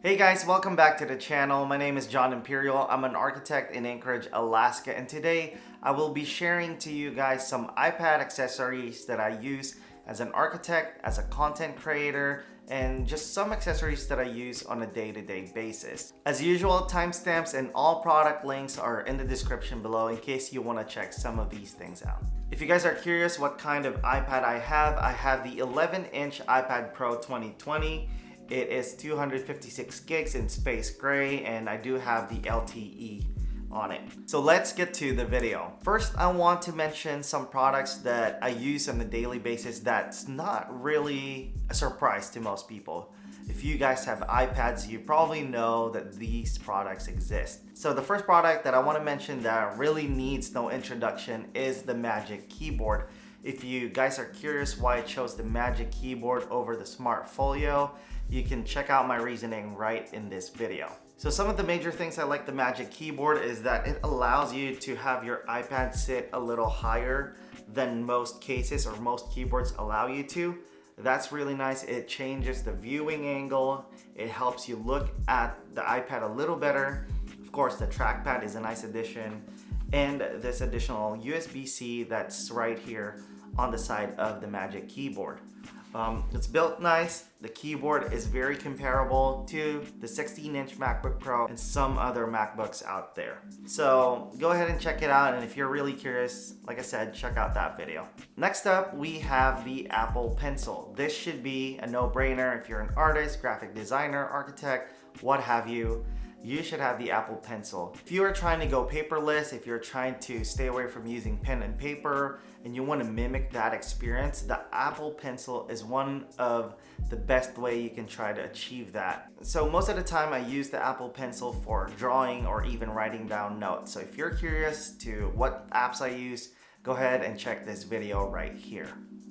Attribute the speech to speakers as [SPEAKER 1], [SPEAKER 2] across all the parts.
[SPEAKER 1] Hey guys, welcome back to the channel. My name is jonimperial. I'm an architect in Anchorage, Alaska, and today I will be sharing to you guys some iPad accessories that I use as an architect, as a content creator, and just some accessories that I use on a day-to-day basis. As usual, timestamps and all product links are in the description below in case you want to check some of these things out. If you guys are curious what kind of iPad I have the 11-inch iPad Pro 2020. It is 256 gigs in space gray, and I do have the LTE on it. So let's get to the video. First, I want to mention some products that I use on a daily basis that's not really a surprise to most people. If you guys have iPads, you probably know that these products exist. So the first product that I want to mention that really needs no introduction is the Magic Keyboard. If you guys are curious why I chose the Magic Keyboard over the Smart Folio, you can check out my reasoning right in this video. So some of the major things I like the Magic Keyboard is that it allows you to have your iPad sit a little higher than most cases or most keyboards allow you to. That's really nice. It changes the viewing angle. It helps you look at the iPad a little better. Of course, the trackpad is a nice addition. And this additional USB-C that's right here on the side of the Magic Keyboard. It's built nice. The keyboard is very comparable to the 16-inch MacBook Pro and some other MacBooks out there. So go ahead and check it out, and if you're really curious, like I said, check out that video. Next up, we have the Apple Pencil. This should be a no-brainer if you're an artist, graphic designer, architect, what have you. You should have the Apple Pencil. If you are trying to go paperless, if you're trying to stay away from using pen and paper, and you want to mimic that experience, the Apple Pencil is one of the best way you can try to achieve that. So most of the time I use the Apple Pencil for drawing or even writing down notes. So if you're curious to what apps I use, go ahead and check this video right here.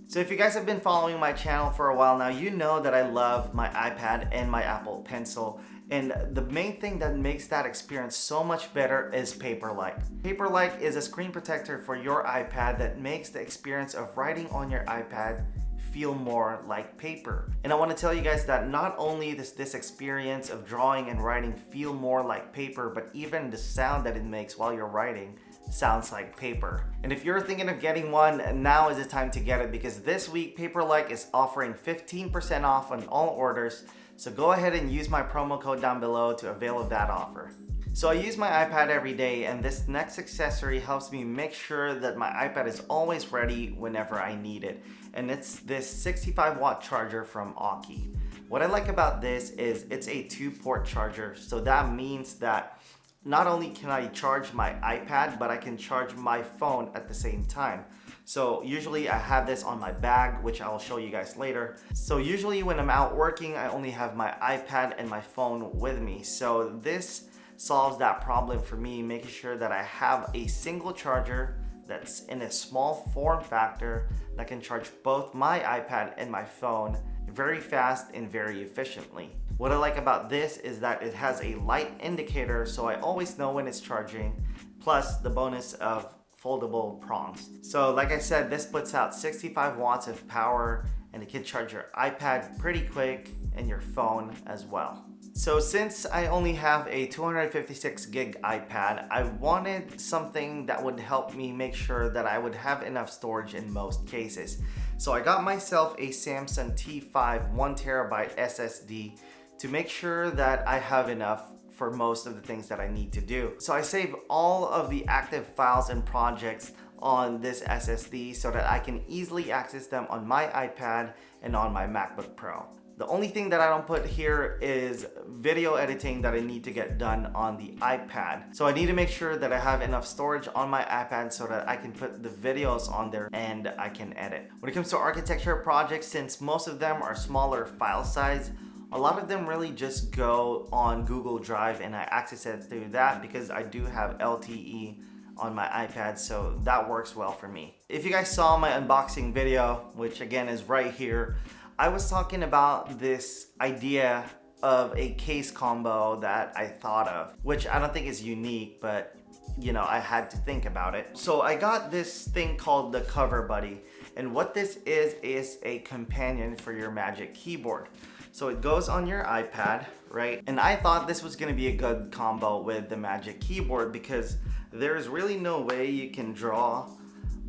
[SPEAKER 1] So if you guys have been following my channel for a while now, you know that I love my iPad and my Apple Pencil. And the main thing that makes that experience so much better is Paperlike. Paperlike is a screen protector for your iPad that makes the experience of writing on your iPad feel more like paper. And I want to tell you guys that not only does this experience of drawing and writing feel more like paper, but even the sound that it makes while you're writing sounds like paper. And if you're thinking of getting one, now is the time to get it, because this week Paperlike is offering 15% off on all orders. So go ahead and use my promo code down below to avail of that offer. So I use my iPad every day, and this next accessory helps me make sure that my iPad is always ready whenever I need it. And it's this 65-watt charger from Aukey. What I like about this is it's a 2-port charger. So that means that not only can I charge my iPad, but I can charge my phone at the same time. So usually I have this on my bag, which I will show you guys later. So usually when I'm out working, I only have my iPad and my phone with me. So this solves that problem for me, making sure that I have a single charger that's in a small form factor that can charge both my iPad and my phone very fast and very efficiently. What I like about this is that it has a light indicator, so I always know when it's charging, plus the bonus of foldable prongs. So like I said, this puts out 65 watts of power, and it can charge your iPad pretty quick and your phone as well. So since I only have a 256 gig iPad, I wanted something that would help me make sure that I would have enough storage in most cases. So I got myself a Samsung T5 1TB SSD to make sure that I have enough for most of the things that I need to do. So I save all of the active files and projects on this SSD so that I can easily access them on my iPad and on my MacBook Pro. The only thing that I don't put here is video editing that I need to get done on the iPad. So I need to make sure that I have enough storage on my iPad so that I can put the videos on there and I can edit. When it comes to architecture projects, since most of them are smaller file size, a lot of them really just go on Google Drive, and I access it through that because I do have LTE on my iPad, so that works well for me. If you guys saw my unboxing video, which again is right here, I was talking about this idea of a case combo that I thought of, which I don't think is unique, but you know, I had to think about it. So I got this thing called the Cover Buddy, and what this is a companion for your Magic Keyboard. So it goes on your iPad, right? And I thought this was gonna be a good combo with the Magic Keyboard because there's really no way you can draw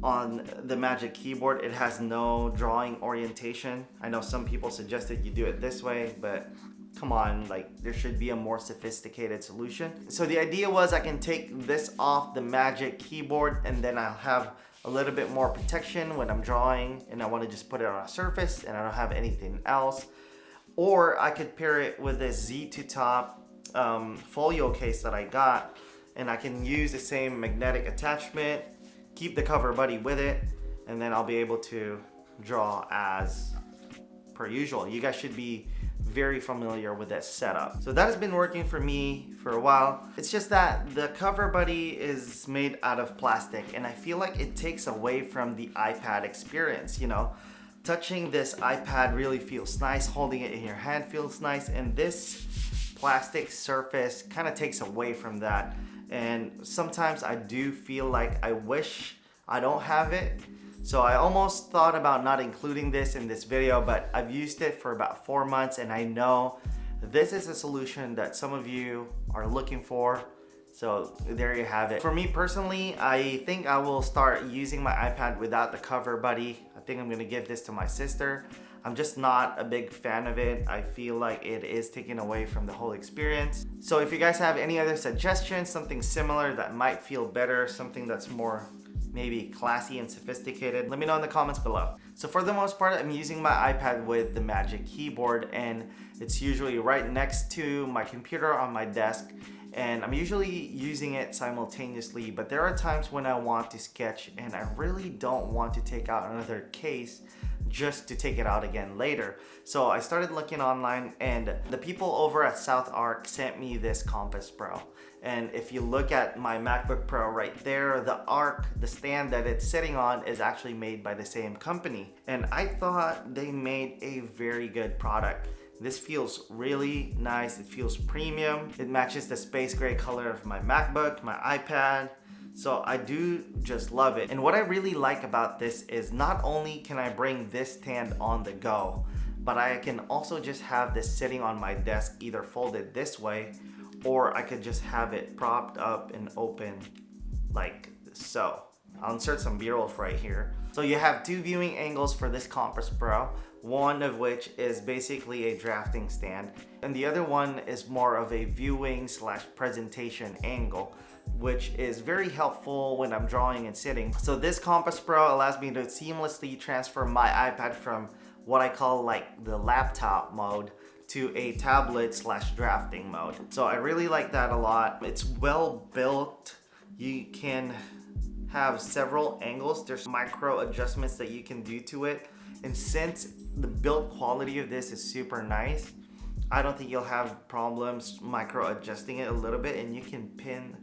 [SPEAKER 1] on the Magic Keyboard. It has no drawing orientation. I know some people suggested you do it this way, but come on, like there should be a more sophisticated solution. So the idea was I can take this off the Magic Keyboard and then I'll have a little bit more protection when I'm drawing and I want to just put it on a surface and I don't have anything else. Or I could pair it with this Ztotop Folio case that I got, and I can use the same magnetic attachment, keep the cover buddy with it, and then I'll be able to draw as per usual. You guys should be very familiar with that setup. So that has been working for me for a while. It's just that the cover buddy is made out of plastic and I feel like it takes away from the iPad experience, you know. Touching this iPad really feels nice, holding it in your hand feels nice, and this plastic surface kind of takes away from that. And sometimes I do feel like I wish I don't have it. So I almost thought about not including this in this video, but I've used it for about 4 months and I know this is a solution that some of you are looking for. So there you have it. For me personally, I think I will start using my iPad without the cover buddy. I think I'm gonna give this to my sister. I'm just not a big fan of it. I feel like it is taking away from the whole experience. So if you guys have any other suggestions, something similar that might feel better, something that's more maybe classy and sophisticated, let me know in the comments below. So for the most part, I'm using my iPad with the Magic Keyboard and it's usually right next to my computer on my desk. And I'm usually using it simultaneously, but there are times when I want to sketch and I really don't want to take out another case just to take it out again later. So I started looking online and the people over at South Arc sent me this Compass Pro. And if you look at my MacBook Pro right there, the Arc, the stand that it's sitting on is actually made by the same company. And I thought they made a very good product. This feels really nice, it feels premium. It matches the space gray color of my MacBook, my iPad. So I do just love it. And what I really like about this is not only can I bring this stand on the go, but I can also just have this sitting on my desk either folded this way, or I could just have it propped up and open like so. I'll insert some B-rolls right here. So you have two viewing angles for this Compass Pro, one of which is basically a drafting stand, and the other one is more of a viewing / presentation angle, which is very helpful when I'm drawing and sitting. So this Compass Pro allows me to seamlessly transfer my iPad from what I call like the laptop mode to a tablet / drafting mode. So I really like that a lot. It's well built. You can have several angles. There's micro adjustments that you can do to it. And since the build quality of this is super nice, I don't think you'll have problems micro adjusting it a little bit, and you can pin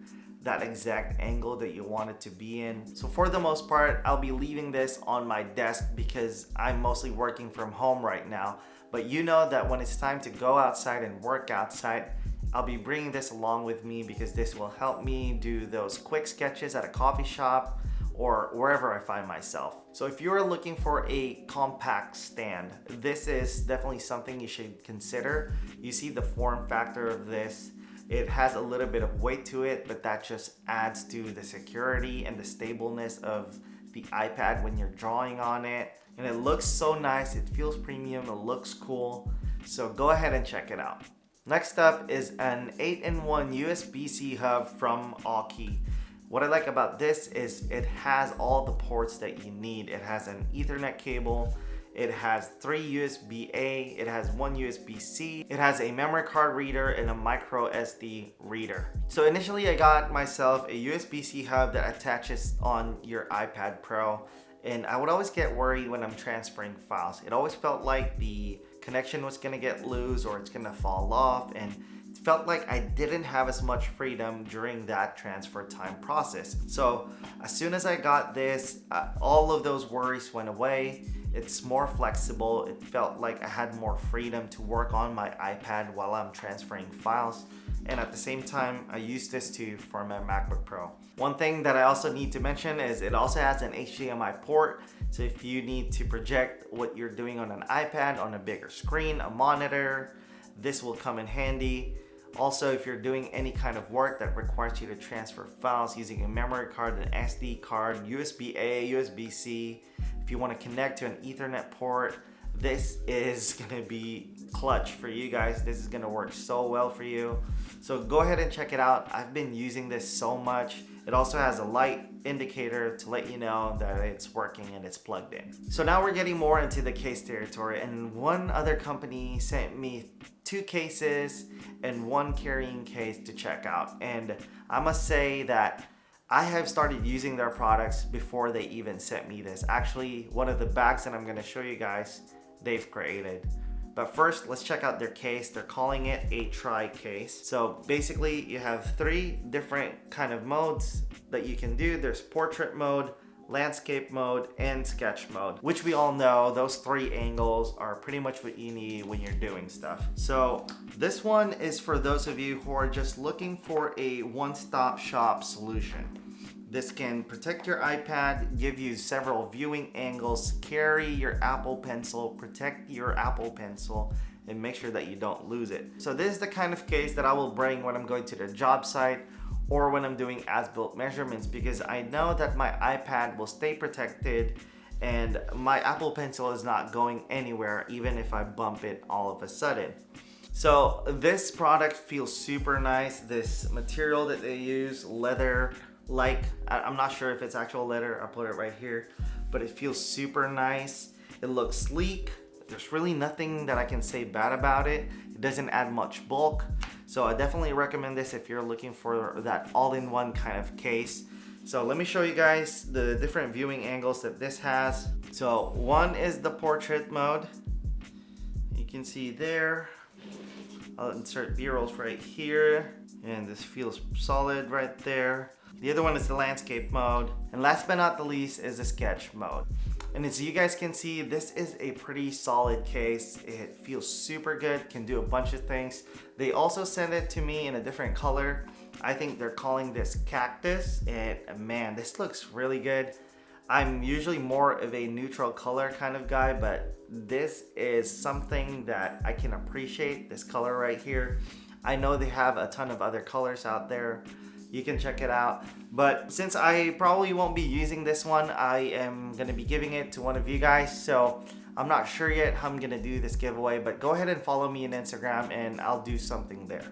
[SPEAKER 1] that exact angle that you want it to be in. So for the most part, I'll be leaving this on my desk because I'm mostly working from home right now. But you know that when it's time to go outside and work outside, I'll be bringing this along with me because this will help me do those quick sketches at a coffee shop or wherever I find myself. So if you're looking for a compact stand, this is definitely something you should consider. You see the form factor of this. It has a little bit of weight to it, but that just adds to the security and the stableness of the iPad when you're drawing on it. And it looks so nice, it feels premium, it looks cool. So go ahead and check it out. Next up is an 8-in-1 USB-C hub from Aukey. What I like about this is it has all the ports that you need. It has an Ethernet cable, it has 3 USB-A, it has 1 USB-C, it has a memory card reader and a micro SD reader. So initially I got myself a USB-C hub that attaches on your iPad Pro, and I would always get worried when I'm transferring files. It always felt like the connection was gonna get loose or it's gonna fall off, and it felt like I didn't have as much freedom during that transfer time process. So as soon as I got this, all of those worries went away. It's more flexible. It felt like I had more freedom to work on my iPad while I'm transferring files. And at the same time, I use this too for my MacBook Pro. One thing that I also need to mention is it also has an HDMI port. So if you need to project what you're doing on an iPad on a bigger screen, a monitor, this will come in handy. Also, if you're doing any kind of work that requires you to transfer files using a memory card, an SD card, USB-A, USB-C, if you want to connect to an Ethernet port, this is gonna be clutch for you guys. This is gonna work so well for you. So go ahead and check it out. I've been using this so much. It also has a light indicator to let you know that it's working and it's plugged in. So now we're getting more into the case territory, and one other company sent me 2 cases and 1 carrying case to check out. And I must say that I have started using their products before they even sent me this. Actually, one of the bags that I'm gonna show you guys, they've created. But first, let's check out their case. They're calling it a Tri-Case. So basically, you have 3 different kind of modes that you can do. There's portrait mode, landscape mode, and sketch mode, which we all know those 3 angles are pretty much what you need when you're doing stuff. So this one is for those of you who are just looking for a one-stop shop solution. This can protect your iPad, give you several viewing angles, carry your Apple Pencil, protect your Apple Pencil, and make sure that you don't lose it. So this is the kind of case that I will bring when I'm going to the job site or when I'm doing as-built measurements, because I know that my iPad will stay protected and my Apple Pencil is not going anywhere even if I bump it all of a sudden. So this product feels super nice. This material that they use, leather, I'm not sure if it's actual leather, I'll put it right here, but it feels super nice. It looks sleek. There's really nothing that I can say bad about it. It doesn't add much bulk. So I definitely recommend this if you're looking for that all-in-one kind of case. So let me show you guys the different viewing angles that this has. So one is the portrait mode. You can see there. I'll insert B-rolls right here, and this feels solid right there. The other one is the landscape mode. And last but not the least is the sketch mode. And as you guys can see, this is a pretty solid case. It feels super good, can do a bunch of things. They also sent it to me in a different color. I think they're calling this cactus, and man, this looks really good. I'm usually more of a neutral color kind of guy, but this is something that I can appreciate, this color right here. I know they have a ton of other colors out there. You can check it out. But since I probably won't be using this one, I am gonna be giving it to one of you guys. So I'm not sure yet how I'm gonna do this giveaway, but go ahead and follow me on Instagram and I'll do something there.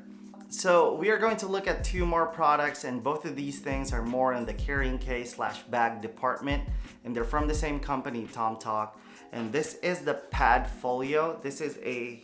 [SPEAKER 1] So we are going to look at 2 more products, and both of these things are more in the carrying case / bag department, and they're from the same company, Tomtoc. And this is the Pad Folio. This is a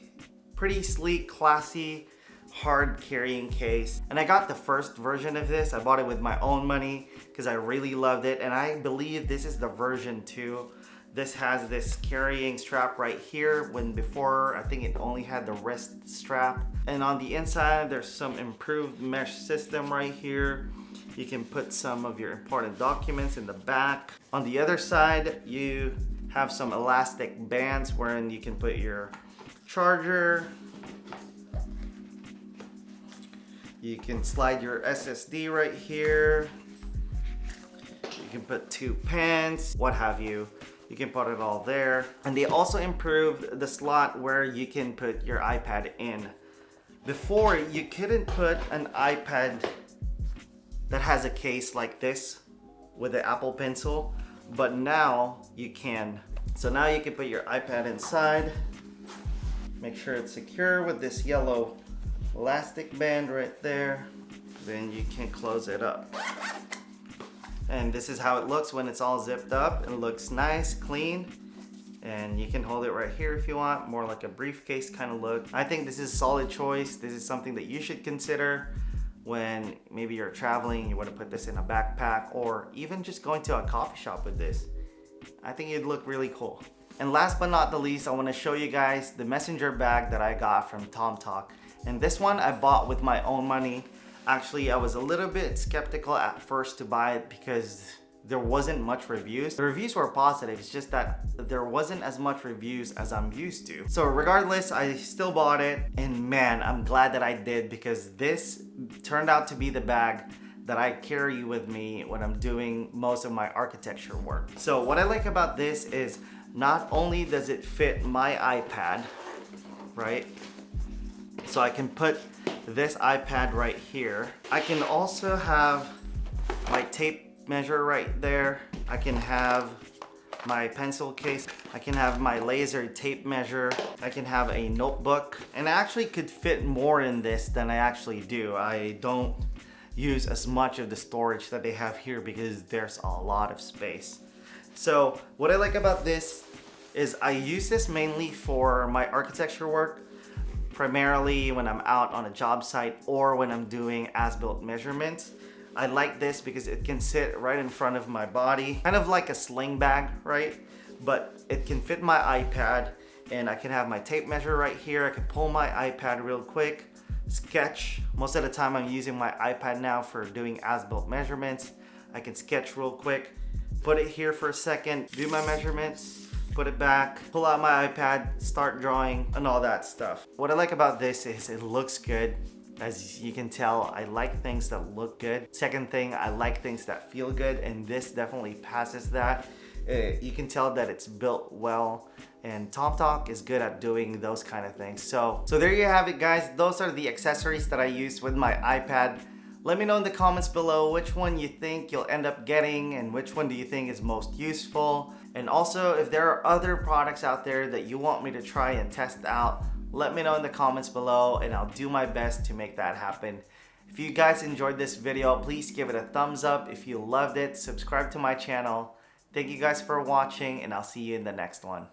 [SPEAKER 1] pretty sleek, classy, hard carrying case, and I got the first version of this. I bought it with my own money because I really loved it, and I believe this is the version 2. This has this carrying strap right here, when before I think it only had the wrist strap. And on the inside there's some improved mesh system right here. You can put some of your important documents in the back. On the other side you have some elastic bands wherein you can put your charger. You can slide your SSD right here. You can put 2 pens, what have you. You can put it all there. And they also improved the slot where you can put your iPad in. Before, you couldn't put an iPad that has a case like this with the Apple Pencil, but now you can. So now you can put your iPad inside. Make sure it's secure with this yellow elastic band right there. Then you can close it up. And this is how it looks when it's all zipped up. It looks nice, clean. And you can hold it right here if you want, more like a briefcase kind of look. I think this is a solid choice. This is something that you should consider when maybe you're traveling, you want to put this in a backpack, or even just going to a coffee shop with this. I think it'd look really cool. And last but not the least, I want to show you guys the messenger bag that I got from Tomtoc. And this one I bought with my own money. Actually, I was a little bit skeptical at first to buy it because there wasn't much reviews. The reviews were positive, it's just that there wasn't as much reviews as I'm used to. So regardless, I still bought it, and man, I'm glad that I did, because this turned out to be the bag that I carry with me when I'm doing most of my architecture work. So what I like about this is not only does it fit my iPad, right? So I can put this iPad right here. I can also have my tape measure right there. I can have my pencil case. I can have my laser tape measure. I can have a notebook. And I actually could fit more in this than I actually do. I don't use as much of the storage that they have here because there's a lot of space. So what I like about this is I use this mainly for my architecture work, primarily when I'm out on a job site or when I'm doing as-built measurements. I like this because it can sit right in front of my body, kind of like a sling bag, right? But it can fit my iPad, and I can have my tape measure right here. I can pull my iPad real quick, sketch. Most of the time I'm using my iPad now for doing as-built measurements. I can sketch real quick, put it here for a second, do my measurements, put it back, pull out my iPad, start drawing, and all that stuff. What I like about this is it looks good. As you can tell, I like things that look good. Second thing, I like things that feel good, and this definitely passes that. You can tell that it's built well, and Tomtoc is good at doing those kind of things. So there you have it, guys. Those are the accessories that I used with my iPad. Let me know in the comments below which one you think you'll end up getting and which one do you think is most useful. And also, if there are other products out there that you want me to try and test out, let me know in the comments below and I'll do my best to make that happen. If you guys enjoyed this video, please give it a thumbs up. If you loved it, subscribe to my channel. Thank you guys for watching, and I'll see you in the next one.